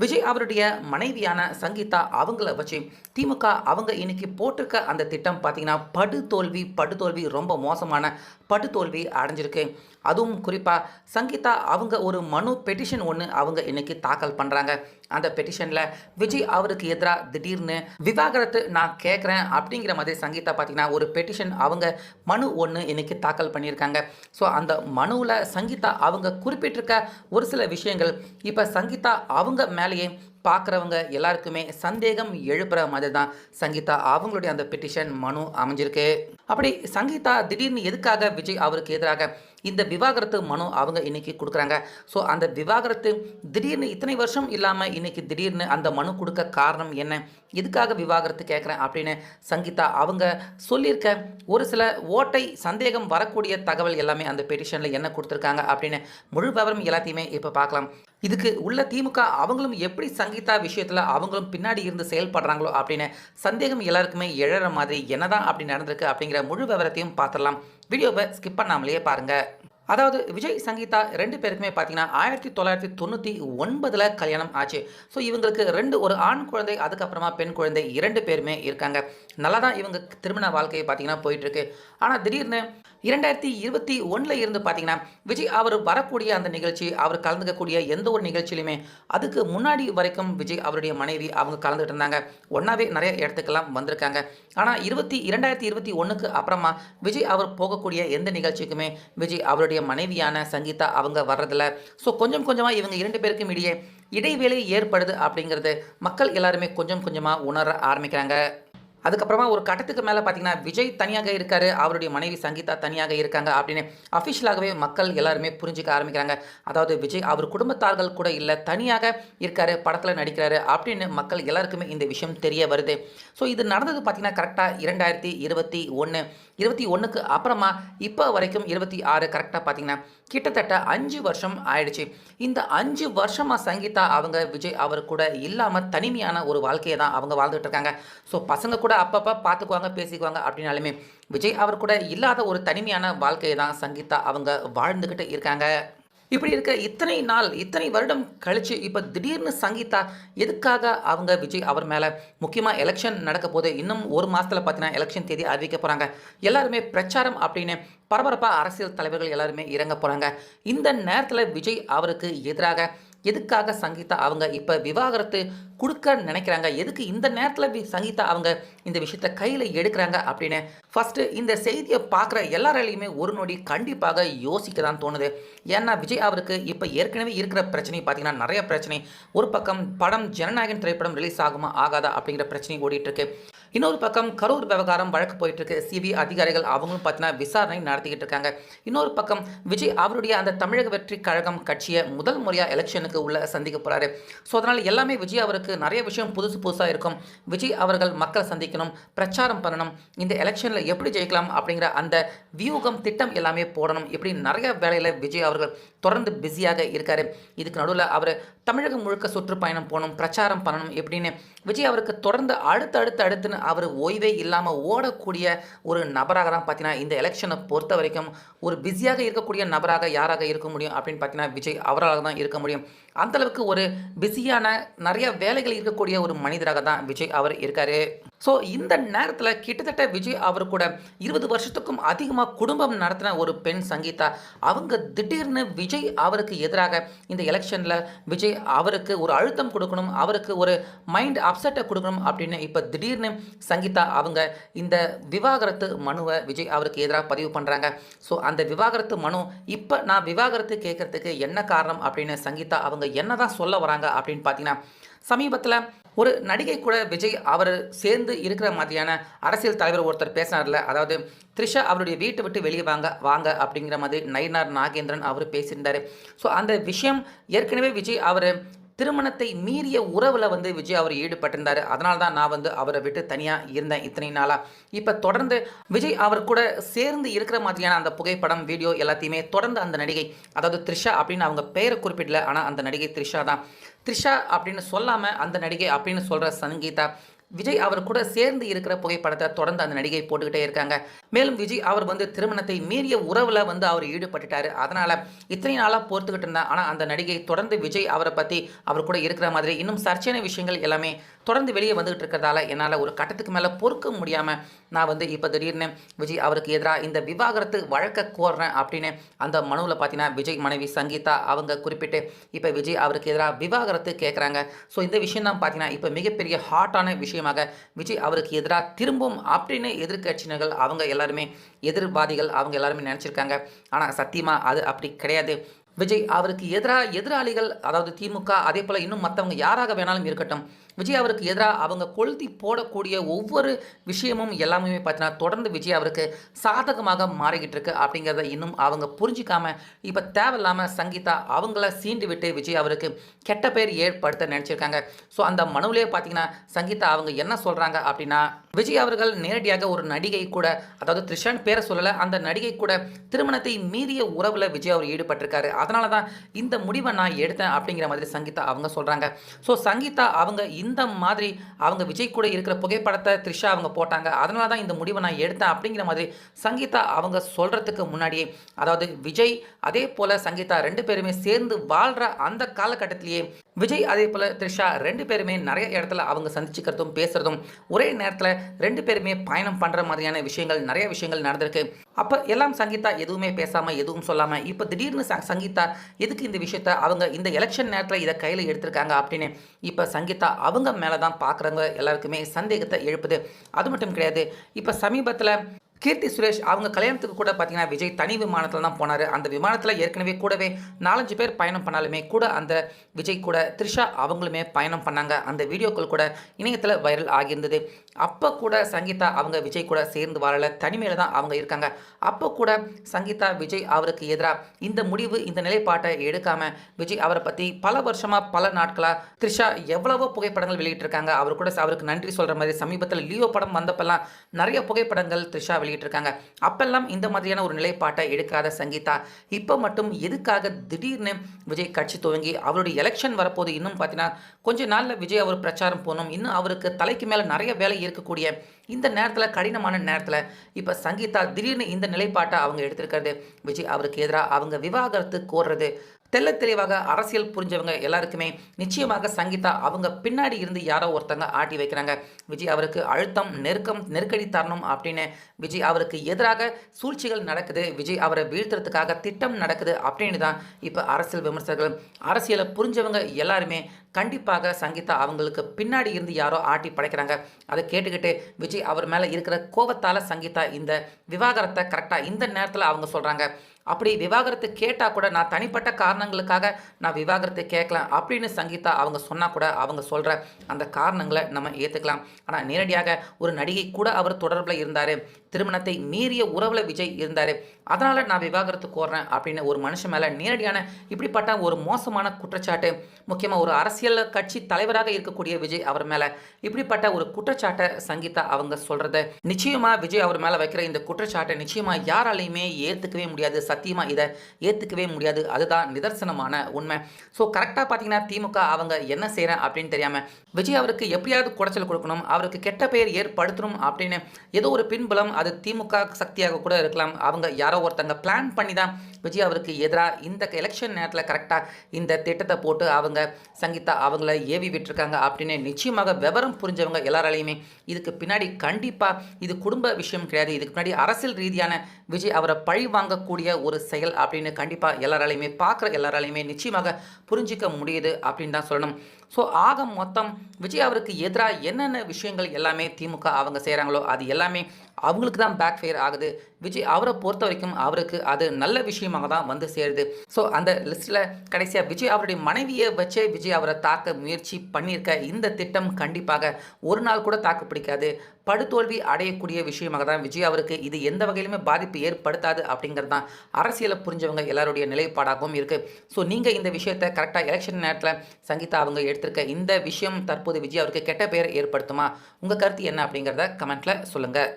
விஜய் அவருடைய மனைவியான சங்கீதா அவங்கள வச்சு திமுக அவங்க இன்னைக்கு போட்டிருக்க அந்த திட்டம் பார்த்தீங்கன்னா படுதோல்வி ரொம்ப மோசமான படுதோல்வி அடைஞ்சிருக்கு. அதுவும் குறிப்பாக சங்கீதா அவங்க ஒரு மனு பெட்டிஷன் ஒன்று அவங்க இன்னைக்கு தாக்கல் பண்ணுறாங்க. அந்த பெட்டிஷனில் விஜய் அவருக்கு எதிராக திடீர்னு விவாகரத்து நான் கேட்குறேன் அப்படிங்கிற மாதிரி சங்கீதா பார்த்தீங்கன்னா ஒரு பெட்டிஷன் அவங்க மனு ஒன்று இன்னைக்கு தாக்கல் பண்ணியிருக்காங்க. ஸோ அந்த மனுவில் சங்கீதா அவங்க குறிப்பிட்டிருக்க ஒரு சில விஷயங்கள் இப்போ சங்கீதா அவங்க மேலேயே பார்க்குறவங்க எல்லாருக்குமே சந்தேகம் எழுப்புற மாதிரி தான் சங்கீதா அவங்களுடைய அந்த பெட்டிஷன் மனு அமைஞ்சிருக்கு. அப்படி சங்கீதா திடீர்னு எதுக்காக விஜய் அவருக்கு எதிராக இந்த விவாகரத்து மனு அவங்க இன்னைக்கு கொடுக்குறாங்க? ஸோ அந்த விவாகரத்து திடீர்னு இத்தனை வருஷம் இல்லாமல் இன்னைக்கு திடீர்னு அந்த மனு கொடுக்க காரணம் என்ன? எதுக்காக விவாகரத்து கேட்குறேன் அப்படின்னு சங்கீதா அவங்க சொல்லியிருக்க ஒரு சில ஓட்டை சந்தேகம் வரக்கூடிய தகவல் எல்லாமே அந்த பெட்டிஷனில் என்ன கொடுத்துருக்காங்க அப்படின்னு முழு விவரம் எல்லாத்தையுமே இப்போ பார்க்கலாம். இதுக்கு உள்ள திமுக அவங்களும் எப்படி சங்கீதா விஷயத்தில் அவங்களும் பின்னாடி இருந்து செயல்படுறாங்களோ அப்படின்னு சந்தேகம் எல்லாருக்குமே எழற மாதிரி என்னதான் அப்படி நடந்திருக்கு அப்படிங்கிற முழு விவரத்தையும் பார்த்துடலாம். வீடியோவை ஸ்கிப் பண்ணாமலேயே பாருங்கள். அதாவது விஜய் சங்கீதா ரெண்டு பேருக்குமே பார்த்தீங்கன்னா 1999 கல்யாணம் ஆச்சு. ஸோ இவங்களுக்கு ஒரு ஆண் குழந்தை, அதுக்கப்புறமா பெண் குழந்தை 2 பேருமே இருக்காங்க. நல்லா தான் இவங்க திருமண வாழ்க்கையை பார்த்தீங்கன்னா போயிட்டுருக்கு. ஆனால் திடீர்னு 2021 இருந்து பார்த்தீங்கன்னா விஜய் அவர் வரக்கூடிய அந்த நிகழ்ச்சி, அவர் கலந்துக்கக்கூடிய எந்த ஒரு நிகழ்ச்சியிலுமே அதுக்கு முன்னாடி வரைக்கும் விஜய் அவருடைய மனைவி அவங்க கலந்துகிட்டு இருந்தாங்க. ஒன்றாவே நிறைய இடத்துக்கெல்லாம் வந்திருக்காங்க. ஆனால் 2021க்கு அப்புறமா விஜய் அவர் போகக்கூடிய எந்த நிகழ்ச்சிக்குமே விஜய் அவருடைய மனைவியான சங்கீதா அவங்க வர்றதில்ல. ஸோ கொஞ்சம் கொஞ்சமாக இவங்க 2 பேருக்கும் இடைவேளை ஏற்படுது அப்படிங்கிறது மக்கள் எல்லாருமே கொஞ்சம் கொஞ்சமாக உணர ஆரம்பிக்கிறாங்க. அதுக்கப்புறமா ஒரு கட்டத்துக்கு மேலே பார்த்தீங்கன்னா விஜய் தனியாக இருக்காரு, அவருடைய மனைவி சங்கீதா தனியாக இருக்காங்க அப்படின்னு அஃபிஷியலாகவே மக்கள் எல்லாருமே புரிஞ்சிக்க ஆரம்பிக்கிறாங்க. அதாவது விஜய் அவர் குடும்பத்தார்கள் கூட இல்லை, தனியாக இருக்காரு, படத்தில் நடிக்கிறாரு அப்படின்னு மக்கள் எல்லாருக்குமே இந்த விஷயம் தெரிய வருது. ஸோ இது நடந்தது பார்த்தீங்கன்னா கரெக்டாக 2021க்கு அப்புறமா இப்போ வரைக்கும் 26 கரெக்டாக பார்த்தீங்கன்னா கிட்டத்தட்ட 5 வருஷம் ஆயிடுச்சு. இந்த 5 வருஷமாக சங்கீதா அவங்க விஜய் அவர் கூட இல்லாமல் தனிமையான ஒரு வாழ்க்கையை தான் அவங்க வாழ்ந்துட்டு இருக்காங்க. ஸோ பசங்க கூட அப்பப்போ பார்த்துக்குவாங்க, பேசிக்குவாங்க அப்படின்னாலுமே விஜய் அவர் கூட இல்லாத ஒரு தனிமையான வாழ்க்கையை தான் சங்கீதா அவங்க வாழ்ந்துக்கிட்டு இருக்காங்க. இப்படி இருக்க இத்தனை வருடம் கழித்து இப்போ திடீர்னு சங்கீதா எதுக்காக அவங்க விஜய் அவர் மேலே, முக்கியமாக எலெக்ஷன் நடக்க போது இன்னும் ஒரு மாதத்தில் பார்த்தீங்கன்னா எலெக்ஷன் தேதி அறிவிக்க போகிறாங்க. எல்லாருமே பிரச்சாரம் அப்படின்னு பரபரப்பாக அரசியல் தலைவர்கள் எல்லாருமே இறங்க போகிறாங்க. இந்த நேரத்தில் விஜய் அவருக்கு எதிராக எதுக்காக சங்கீதா அவங்க இப்போ விவாகரத்து கொடுக்க நினைக்கிறாங்க, எதுக்கு இந்த நேரத்தில் சங்கீதா அவங்க இந்த விஷயத்தை கையில் எடுக்கிறாங்க அப்படின்னு ஃபஸ்ட்டு இந்த செய்தியை பார்க்குற எல்லாராலையுமே ஒரு நொடி கண்டிப்பாக யோசிக்க தான் தோணுது. ஏன்னா விஜய் அவருக்கு இப்போ ஏற்கனவே இருக்கிற பிரச்சனை பார்த்தீங்கன்னா நிறைய பிரச்சனை. ஒரு பக்கம் படம் ஜனநாயகன் திரைப்படம் ரிலீஸ் ஆகுமா ஆகாதா அப்படிங்கிற பிரச்சனை ஓடிட்டுருக்கு. இன்னொரு பக்கம் கரூர் விவகாரம் வழக்கு போயிட்டுருக்கு. சிபிஐ அதிகாரிகள் அவங்களும் பார்த்தீங்கன்னா விசாரணை நடத்திக்கிட்டு இருக்காங்க. இன்னொரு பக்கம் விஜய் அவருடைய அந்த தமிழக வெற்றி கழகம் கட்சியை முதல் முறையாக எலெக்ஷனுக்கு உள்ள சந்திக்க போகிறாரு. ஸோ அதனால் எல்லாமே விஜய் அவருக்கு நிறைய விஷயம் புதுசாக இருக்கும். விஜய் அவர்கள் மக்களை சந்திக்கணும், பிரச்சாரம் பண்ணணும், இந்த எலெக்ஷனில் எப்படி ஜெயிக்கலாம் அப்படிங்கிற அந்த வியூகம் திட்டம் எல்லாமே போடணும். இப்படி நிறைய வேலையில் விஜய் அவர்கள் தொடர்ந்து பிஸியாக இருக்கார். இதுக்கு நடுவில் அவர் தமிழகம் முழுக்க சுற்றுப்பயணம் போகணும், பிரச்சாரம் பண்ணணும் எப்படின்னு விஜய் அவருக்கு தொடர்ந்து அடுத்துன்னு அவர் ஓய்வே இல்லாமல் ஓடக்கூடிய ஒரு நபராக தான் பார்த்தீங்கன்னா இந்த எலெக்ஷனை பொறுத்த வரைக்கும் ஒரு பிஸியாக இருக்கக்கூடிய நபராக யாராக இருக்க முடியும் அப்படின்னு பார்த்தீங்கன்னா விஜய் அவரால் தான் இருக்க முடியும். அந்தளவுக்கு ஒரு பிஸியான நிறைய வேலைகள் இருக்கக்கூடிய ஒரு மனிதராக தான் விஜய் அவர் இருக்கார். ஸோ இந்த நேரத்தில் கிட்டத்தட்ட விஜய் அவர் கூட 20 வருஷத்துக்கும் அதிகமாக குடும்பம் நடத்தின ஒரு பெண் சங்கீதா அவங்க திடீர்னு விஜய் அவருக்கு எதிராக இந்த எலெக்ஷனில் விஜய் அவருக்கு ஒரு அழுத்தம் கொடுக்கணும், அவருக்கு ஒரு மைண்ட் அப்செட்டை கொடுக்கணும் அப்படின்னு இப்போ திடீர்னு சங்கீதா அவங்க இந்த விவாகரத்து மனுவை விஜய் அவருக்கு எதிராக பதிவு பண்ணுறாங்க. ஸோ அந்த விவாகரத்து மனு இப்போ நான் விவாகரத்து கேட்குறதுக்கு என்ன காரணம் அப்படின்னு சங்கீதா அவங்க என்ன தான் சொல்ல வராங்க அப்படின்னு பார்த்தீங்கன்னா, சமீபத்தில் ஒரு நடிகை கூட விஜய் அவர் சேர்ந்து இருக்கிற மாதிரியான அரசியல் தலைவர் ஒருத்தர் பேசினார்ல, அதாவது த்ரிஷா அவருடைய வீட்டை விட்டு வெளியே வாங்க அப்படிங்கிற மாதிரி நயினார் நாகேந்திரன் அவர் பேசியிருந்தார். ஸோ அந்த விஷயம் ஏற்கனவே விஜய் அவர் திருமணத்தை மீறிய உறவில் விஜய் அவர் ஈடுபட்டிருந்தார். அதனால தான் நான் அவரை விட்டு தனியாக இருந்தேன் இத்தனை நாளாக. இப்போ தொடர்ந்து விஜய் அவர் கூட சேர்ந்து இருக்கிற மாதிரியான அந்த புகைப்படம், வீடியோ எல்லாத்தையுமே தொடர்ந்து அந்த நடிகை, அதாவது த்ரிஷா அப்படின்னு அவங்க பெயரை குறிப்பிடல, ஆனால் அந்த நடிகை த்ரிஷா தான். த்ரிஷா அப்படின்னு சொல்லாமல் அந்த நடிகை அப்படின்னு சொல்கிற சங்கீதா விஜய் அவர் கூட சேர்ந்து இருக்கிற புகைப்படத்தை தொடர்ந்து அந்த நடிகை போட்டுக்கிட்டே இருக்காங்க. மேலும் விஜய் அவர் திருமணத்தை மீறிய உறவுல அவர் ஈடுபட்டுட்டாரு. அதனால இத்தனை நாளா பொறுத்துக்கிட்டு இருந்தா. ஆனா அந்த நடிகை தொடர்ந்து விஜய் அவரை பத்தி அவர் கூட இருக்கிற மாதிரி இன்னும் சர்ச்சையான விஷயங்கள் எல்லாமே தொடர்ந்து வெளியே வந்துகிட்டு இருக்கிறதால என்னால் ஒரு கட்டத்துக்கு மேலே பொறுக்க முடியாமல் நான் இப்போ திடீர்னு விஜய் அவருக்கு எதிராக இந்த விவாகரத்து வழக்க கோர்றேன் அப்படின்னு அந்த மனுவில் பார்த்தீங்கன்னா விஜய் மனைவி சங்கீதா அவங்க குறிப்பிட்டு இப்போ விஜய் அவருக்கு எதிராக விவாகரத்து கேட்குறாங்க. ஸோ இந்த விஷயம் தான் பார்த்தீங்கன்னா இப்போ மிகப்பெரிய ஹாட்டான விஷயமாக விஜய் அவருக்கு எதிராக திரும்பும் அப்படின்னு எதிர்கட்சியினர்கள் அவங்க எல்லாருமே எதிர்வாதிகள் அவங்க எல்லாருமே நினச்சிருக்காங்க. ஆனால் சத்தியமாக அது அப்படி கிடையாது. விஜய் அவருக்கு எதிராக எதிராளிகள் அதாவது திமுக அதே போல் இன்னும் மற்றவங்க யாராக வேணாலும் இருக்கட்டும், விஜய் அவருக்கு எதிராக அவங்க கொளுத்தி போடக்கூடிய ஒவ்வொரு விஷயமும் எல்லாமே பார்த்தீங்கன்னா தொடர்ந்து விஜய் அவருக்கு சாதகமாக மாறிக்கிட்டு இருக்கு அப்படிங்கிறத இன்னும் அவங்க புரிஞ்சிக்காம இப்போ தேவையில்லாமல் சங்கீதா அவங்கள சீண்டு விட்டு விஜய் அவருக்கு கெட்ட பேர் ஏற்படுத்த நினச்சிருக்காங்க. ஸோ அந்த மனுவிலே பார்த்தீங்கன்னா சங்கீதா அவங்க என்ன சொல்கிறாங்க அப்படின்னா, விஜய் அவர்கள் நேரடியாக ஒரு நடிகை கூட அதாவது த்ரிஷான் பேரை சொல்லலை, அந்த நடிகை கூட திருமணத்தை மீறிய உறவில் விஜய் அவர் ஈடுபட்டிருக்காரு. அதனால தான் இந்த முடிவை நான் எடுத்தேன் அப்படிங்கிற மாதிரி சங்கீதா அவங்க சொல்கிறாங்க. ஸோ சங்கீதா அவங்க இந்த மாதிரி அவங்க விஜய் கூட இருக்கிற புகைப்படத்தை த்ரிஷா அவங்க போட்டாங்க. அதனால தான் இந்த முடிவை நான் எடுத்தேன் அப்படிங்கிற மாதிரி சங்கீதா அவங்க சொல்கிறதுக்கு முன்னாடியே அதாவது விஜய் அதே போல் சங்கீதா 2 பேருமே சேர்ந்து வாழ்கிற அந்த காலகட்டத்திலேயே விஜய் அதே போல் த்ரிஷா 2 பேருமே நிறைய இடத்துல அவங்க சந்திச்சுக்கிறதும் பேசுகிறதும் ஒரே நேரத்தில் 2 பேருமே பயணம் பண்ணுற மாதிரியான விஷயங்கள் நிறைய விஷயங்கள் நடந்திருக்கு. அப்போ எல்லாம் சங்கீதா எதுவுமே பேசாமல் எதுவும் சொல்லாமல் இப்போ திடீர்னு சங்கீதா எதுக்கு இந்த விஷயத்த அவங்க இந்த எலெக்ஷன் நேரத்தில் இதை கையில் எடுத்திருக்காங்க அப்படின்னு இப்போ சங்கீதா அவங்க மேலே தான் பார்க்குறவங்க எல்லாருக்குமே சந்தேகத்தை எழுப்புது. அது மட்டும் கிடையாது, இப்போ சமீபத்தில் கீர்த்தி சுரேஷ் அவங்க கல்யாணத்துக்கு கூட பார்த்தீங்கன்னா விஜய் தனி விமானத்தில் தான் போனார். அந்த விமானத்தில் ஏற்கனவே கூடவே 4-5 பேர் பயணம் பண்ணாலுமே கூட அந்த விஜய் கூட த்ரிஷா அவங்களுமே பயணம் பண்ணாங்க. அந்த வீடியோக்கள் கூட இணையத்தில் வைரல் ஆகியிருந்தது. அப்போ கூட சங்கீதா அவங்க விஜய் கூட சேர்ந்து வாழல, தனிமையில் தான் அவங்க இருக்காங்க. அப்போ கூட சங்கீதா விஜய் அவருக்கு எதிராக இந்த முடிவு இந்த நிலைப்பாட்டை எடுக்காமல் விஜய் அவரை பற்றி பல வருஷமாக பல நாட்களாக த்ரிஷா எவ்வளவோ புகைப்படங்கள் வெளியிட்டிருக்காங்க. அவர் கூட அவருக்கு நன்றி சொல்கிற மாதிரி சமீபத்தில் லியோ படம் வந்தப்பெல்லாம் நிறைய புகைப்படங்கள் த்ரிஷா இருக்காங்க. அப்பெல்லாம் இந்த மாதிரியான ஒரு நிலைப்பாட்டை எடுக்காத சங்கீதா இப்போ மட்டும் எதுக்காக திடீர்னு விஜய் கட்சி துவங்கி அவருடைய எலெக்ஷன் வரப்போது இன்னும் பார்த்தீங்கன்னா கொஞ்ச நாளில் விஜய் அவர் பிரச்சாரம் போகணும், இன்னும் அவருக்கு தலைக்கு மேலே நிறைய வேலை இருக்கக்கூடிய இந்த நேரத்தில் கடினமான நேரத்தில் இப்போ சங்கீதா திடீர்னு இந்த நிலைப்பாட்டை அவங்க எடுத்திருக்கிறது விஜய் அவருக்கு எதிராக அவங்க விவாகரத்து கோர்றது தெல்ல தெளிவாக அரசியல் புரிஞ்சவங்க எல்லாருக்குமே நிச்சயமாக சங்கீதா அவங்க பின்னாடி இருந்து யாரோ ஒருத்தங்க ஆட்டி வைக்கிறாங்க. விஜய் அவருக்கு அழுத்தம் நெருக்கடி தரணும் அப்படின்னு விஜய் அவருக்கு எதிராக சூழ்ச்சிகள் நடக்குது, விஜய் அவரை வீழ்த்துறதுக்காக திட்டம் நடக்குது அப்படின்னு தான் இப்போ அரசியல் விமர்சகர்கள் அரசியலை புரிஞ்சவங்க எல்லாருமே கண்டிப்பாக சங்கீதா அவங்களுக்கு பின்னாடி இருந்து யாரோ ஆட்டி படைக்கிறாங்க. அதை கேட்டுக்கிட்டு விஜய் அவர் மேலே இருக்கிற கோபத்தால் சங்கீதா இந்த விவாகரத்தை கரெக்டாக இந்த நேரத்தில் அவங்க சொல்கிறாங்க. அப்படி விவாகரத்து கேட்டால் கூட நான் தனிப்பட்ட காரணங்களுக்காக நான் விவாகரத்து கேட்கலாம் அப்படின்னு சங்கீதா அவங்க சொன்னால் கூட அவங்க சொல்கிற அந்த காரணங்களை நம்ம ஏற்றுக்கலாம். ஆனால் நேரடியாக ஒரு நடிகை கூட அவர் தொடர்பில் இருந்தார், திருமணத்தை மீறிய உறவில் விஜய் இருந்தார், அதனால் நான் விவாகரத்து கோர்றேன் அப்படின்னு ஒரு மனுஷன் மேலே நேரடியான இப்படிப்பட்ட ஒரு மோசமான குற்றச்சாட்டு, முக்கியமாக ஒரு அரசியல் கட்சி தலைவராக இருக்கக்கூடிய விஜய் அவர் மேலே இப்படிப்பட்ட ஒரு குற்றச்சாட்டை சங்கீதா அவங்க சொல்கிறத நிச்சயமாக விஜய் அவர் மேலே வைக்கிற இந்த குற்றச்சாட்டை நிச்சயமாக யாராலையுமே ஏற்றுக்கவே முடியாது. சத்தியமாக இதை ஏற்றுக்கவே முடியாது. அதுதான் நிதர்சனமான உண்மை. ஸோ கரெக்டாக பார்த்தீங்கன்னா திமுக அவங்க என்ன செய்கிறேன் அப்படின்னு தெரியாமல் விஜய் அவருக்கு எப்படியாவது குடைச்சல் கொடுக்கணும், அவருக்கு கெட்ட பெயர் ஏற்படுத்தணும் அப்படின்னு ஏதோ ஒரு பின்புலம், அது திமுக சக்தியாக கூட இருக்கலாம், அவங்க யாரோ ஒருத்தங்க பிளான் பண்ணி தான் விஜய் அவருக்கு எதிராக இந்த எலெக்ஷன் நேரத்தில் கரெக்டாக இந்த திட்டத்தை போட்டு அவங்க சங்கீதா அவங்கள ஏவி விட்டுருக்காங்க அப்படின்னு நிச்சயமாக விவரம் புரிஞ்சவங்க எல்லாராலையுமே இதுக்கு பின்னாடி கண்டிப்பாக இது குடும்ப விஷயம் கிடையாது, இதுக்கு பின்னாடி அரசியல் ரீதியான விஜய் அவரை பழி வாங்கக்கூடிய ஒரு செயல் அப்படின்னு கண்டிப்பாக எல்லாராலையுமே பார்க்குற எல்லாராலையுமே நிச்சயமாக புரிஞ்சிக்க முடியுது அப்படின்னு தான் சொல்லணும். ஸோ ஆக மொத்தம் விஜய் அவருக்கு எதிராக என்னென்ன விஷயங்கள் எல்லாமே திமுக அவங்க செய்கிறாங்களோ அது எல்லாமே அவங்களுக்கு தான் பேக் ஃபயர் ஆகுது. விஜய் அவரை பொறுத்த வரைக்கும் அவருக்கு அது நல்ல விஷயமாக தான் வந்து சேருது. ஸோ அந்த லிஸ்ட்டில் கடைசியாக விஜய் அவருடைய மனைவியை வச்சே விஜய் அவரை தாக்க முயற்சி பண்ணியிருக்க இந்த திட்டம் கண்டிப்பாக ஒரு நாள் கூட தாக்கு பிடிக்காது, படுதோல்வி அடையக்கூடிய விஷயமாக தான் விஜய் அவருக்கு இது எந்த வகையிலுமே பாதிப்பு ஏற்படுத்தாது அப்படிங்கிறது தான் அரசியலை புரிஞ்சவங்க எல்லாருடைய நிலைப்பாடாகவும் இருக்குது. ஸோ நீங்கள் இந்த விஷயத்தை கரெக்டாக எலெக்ஷன் நேரத்தில் சங்கீதா அவங்க எடுத்திருக்க இந்த விஷயம் தற்போது விஜய் அவருக்கு கெட்ட பெயர் ஏற்படுத்துமா? உங்கள் கருத்து என்ன அப்படிங்கிறத கமெண்ட்டில் சொல்லுங்கள்.